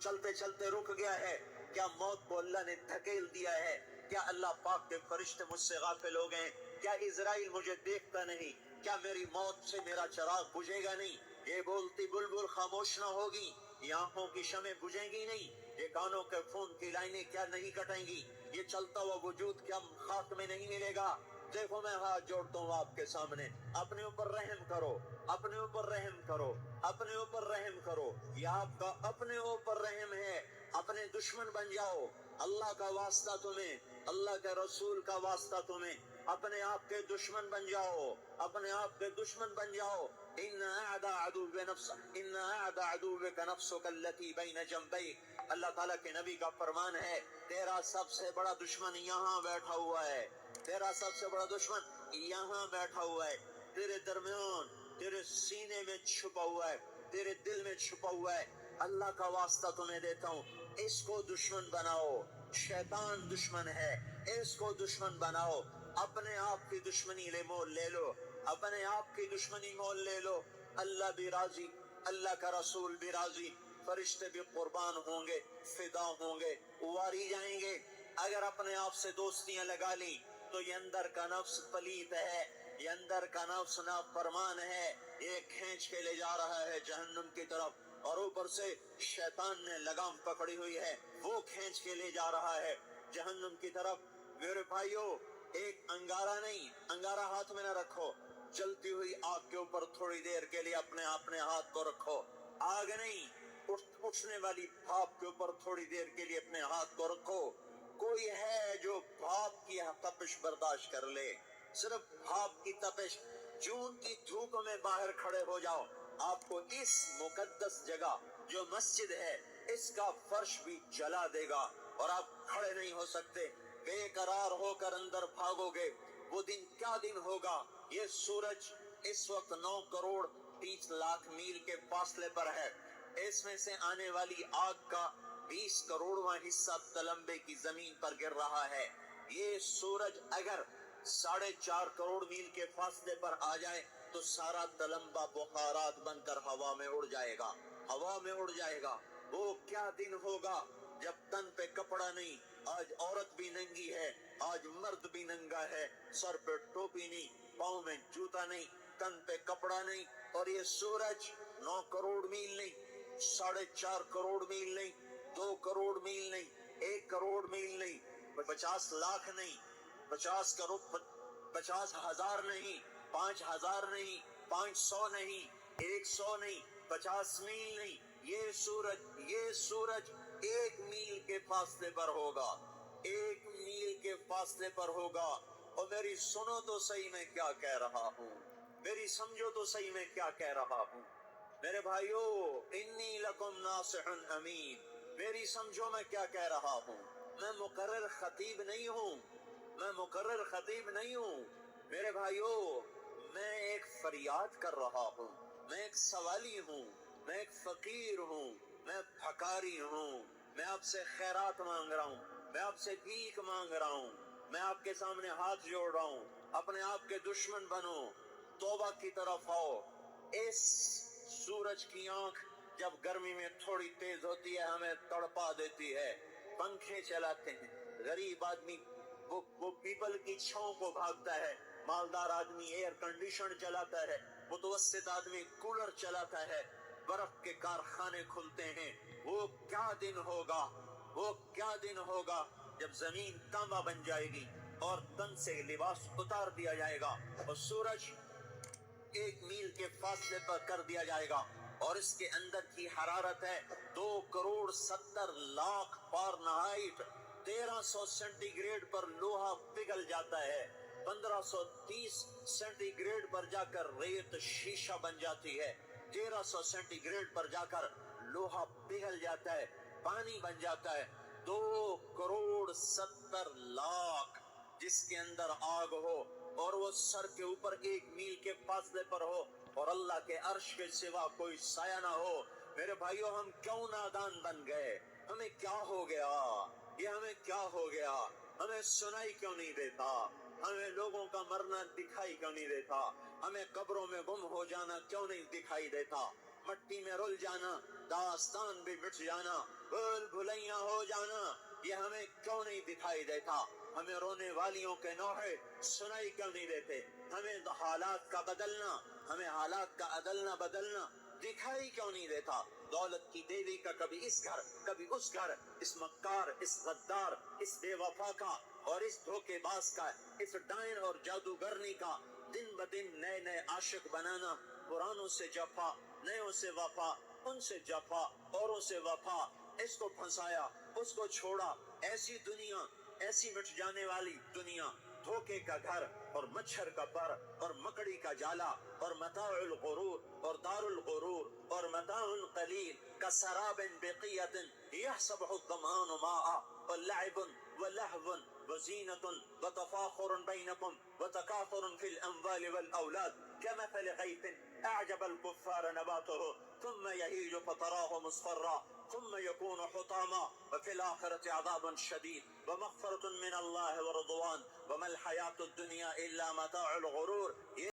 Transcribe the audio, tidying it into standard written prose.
چلتے چلتے رک گیا ہے؟ کیا موت کو اللہ نے دھکیل دیا ہے؟ کیا اللہ پاک کے فرشتے مجھ سے غافل ہو گئے؟ کیا اسرائیل مجھے دیکھتا نہیں؟ کیا میری موت سے میرا چراغ بجھے گا نہیں؟ یہ بولتی بلبل خاموش نہ ہوگی؟ یہ آنکھوں کی شمع بجھیں گی نہیں؟ یہ کانوں کے خون کی لائنیں کیا نہیں کٹیں گی؟ یہ چلتا ہوا وجود کیا خاک میں نہیں ملے گا؟ دیکھو میں ہاتھ جوڑتا ہوں آپ کے سامنے، اپنے اوپر رحم کرو، اپنے اوپر رحم کرو، اپنے اوپر رحم کرو۔ یہ آپ کا اپنے اوپر رحم ہے۔ اپنے دشمن بن جاؤ، اللہ کا واسطہ تمہیں، اللہ کے رسول کا واسطہ تمہیں، اپنے آپ کے دشمن بن جاؤ، اپنے آپ کے دشمن بن جاؤ۔ ان اعدى عدوك نفسك التي بين جنبيك، اللہ تعالیٰ کے نبی کا فرمان ہے، تیرا سب سے بڑا دشمن یہاں بیٹھا ہوا ہے، تیرا سب سے بڑا دشمن یہاں بیٹھا ہوا ہے، تیرے درمیان، تیرے سینے میں چھپا ہوا ہے، تیرے دل میں چھپا ہوا ہے۔ اللہ کا واسطہ تمہیں دیتا ہوں، اس کو دشمن بناؤ۔ شیطان دشمن ہے، اس کو دشمن بناؤ۔ اپنے آپ کی دشمنی مول لے لو، اپنے آپ کی دشمنی مول لے لو۔ اللہ بھی راضی، اللہ کا رسول بھی راضی، فرشتے بھی قربان ہوں گے، فدا ہوں گے، واری جائیں گے۔ اگر اپنے آپ سے دوستیاں لگا لی تو یہ اندر کا نفس پلیت ہے، یہ اندر کا نفس نافرمان ہے، یہ کھینچ کے لے جا رہا ہے جہنم کی طرف، اور اوپر سے شیطان نے لگام پکڑی ہوئی ہے، وہ کھینچ کے لے جا رہا ہے جہنم کی طرف۔ میرے بھائیو، ایک انگارہ نہیں، انگارہ ہاتھ میں نہ رکھو، جلتی ہوئی آگ کے اوپر تھوڑی دیر کے لیے اپنے ہاتھ کو رکھو۔ آگ نہیں، اٹھنے والی بھاپ کے اوپر تھوڑی دیر کے لیے اپنے ہاتھ کو رکھو۔ کوئی ہے جو بھاپ کی تپش برداشت کر لے؟ صرف بھاپ کی تپش۔ جون کی دھوپ میں باہر کھڑے ہو جاؤ، آپ کو اس مقدس جگہ جو مسجد ہے اس کا فرش بھی جلا دے گا اور آپ کھڑے نہیں ہو سکتے، بے قرار ہو کر اندر بھاگو گے۔ وہ دن کیا دن ہوگا؟ یہ سورج اس وقت 9,30,00,000 میل کے فاصلے پر ہے، اس میں سے آنے والی آگ کا 20 کروڑواں حصہ تلمبے کی زمین پر گر رہا ہے۔ یہ سورج اگر 4.5 کروڑ میل کے فاصلے پر آ جائے تو سارا تلمبہ بخارات بن کر ہوا میں اڑ جائے گا، ہوا میں اڑ جائے گا۔ وہ کیا دن ہوگا جب تن پہ کپڑا نہیں، آج عورت بھی ننگی ہے، آج مرد بھی ننگا ہے، سر پہ ٹوپی نہیں، پاؤں میں جوتا نہیں، تن پہ کپڑا نہیں، اور یہ سورج 9 کروڑ میل نہیں، 4.5 کروڑ میل نہیں، 2 کروڑ میل نہیں، 1 کروڑ میل نہیں، 50 لاکھ نہیں، 50 کروڑ، 50,000 نہیں، 5,000 نہیں، 500 نہیں، 100 نہیں، 50 میل نہیں، یہ سورج 1 میل کے فاصلے پر ہوگا، 1 میل کے فاصلے پر ہوگا۔ اور میری سنو تو صحیح میں کیا کہہ رہا ہوں، میری سمجھو تو صحیح میں کیا کہہ رہا ہوں۔ میرے بھائیو، انی لکم ناصح امین، میری سمجھو میں کیا کہہ رہا ہوں۔ میں مقرر خطیب نہیں ہوں، میں مقرر خطیب نہیں ہوں میرے بھائیو، میں ایک فریاد کر رہا ہوں، میں ایک سوالی ہوں، میں ایک فقیر ہوں، میں بھکاری ہوں، میں آپ سے خیرات مانگ رہا ہوں، میں آپ سے بھیک مانگ رہا ہوں، میں آپ کے سامنے ہاتھ جوڑ رہا ہوں۔ اپنے آپ کے دشمن بنو، توبہ کی طرف آؤ۔ اس سورج کی آنکھ جب گرمی میں تھوڑی تیز ہوتی ہے ہمیں تڑپا دیتی ہے، پنکھے چلاتے ہیں، غریب آدمی وہ پیپل کی چھاؤں کو بھاگتا ہے، مالدار آدمی ایئر کنڈیشن چلاتا ہے، متوسط آدمی کولر چلاتا ہے، برف کے کارخانے کھلتے ہیں۔ وہ کیا دن ہوگا، وہ کیا دن ہوگا جب زمین تانبا بن جائے گی اور تن سے لباس اتار دیا جائے گا اور سورج 1 میل کے فاصلے پر کر دیا جائے گا، اور اس کے اندر کی حرارت ہے 2,70,00,000 فارنہائٹ، 1,300 سینٹی گریڈ پر لوہا پگھل جاتا ہے، 1,530 سینٹی گریڈ پر جا کر ریت شیشہ بن جاتی ہے، 1,300 سینٹی گریڈ پر جا کر لوہا پگھل جاتا ہے، پانی بن جاتا ہے۔ 2,70,00,000 جس کے اندر آگ ہو اور وہ سر کے اوپر 1 میل کے فاصلے پر ہو اور اللہ کے عرش کے سوا کوئی سایہ نہ ہو۔ میرے بھائیو، ہم کیوں نادان بن گئے؟ ہمیں کیا ہو گیا؟ یہ ہمیں کیا ہو گیا؟ ہمیں سنائی کیوں نہیں دیتا؟ ہمیں لوگوں کا مرنا دکھائی کیوں نہیں دیتا؟ ہمیں قبروں میں گم ہو جانا کیوں نہیں دکھائی دیتا؟ مٹی میں رل جانا، داستان بھی مٹ جانا، بھول بھلیاں ہو جانا یہ ہمیں کیوں نہیں دکھائی دیتا؟ ہمیں رونے والیوں کے نوحے سنائی کیوں نہیں دیتے؟ ہمیں حالات کا بدلنا، ہمیں حالات کا عدلنا بدلنا دکھائی کیوں نہیں دیتا؟ دولت کی دیوی کا کبھی اس گھر کبھی اس گھر، اس مکار، اس غدار، اس بے وفا کا اور اس دھوکے باز کا، اس ڈائن اور جادوگرنی کا دن بدن نئے نئے عاشق بنانا، پرانوں سے جفا، نیوں سے وفا، ان سے جفا، اوروں سے وفا، اس کو پھنسایا، اس کو چھوڑا، ایسی دنیا، ایسی مٹ جانے والی دنیا، دھوکے کا گھر اور مچھر کا پر اور مکڑی کا جالا اور متاع الغرور اور دار الغرور اور متاع قلیل كسراب بقية يحسبه الظمآن ماء ولعب ولهو وزينة وتفاخر بينكم وتكاثر في الأموال والأولاد كمثل غيث أعجب الكفار نباته ثم يهيج فتراه مصفرا ثم يكون حطاما وفي الآخرة عذاب شديد ومغفرة من الله ورضوان وما الحياة الدنيا إلا متاع الغرور.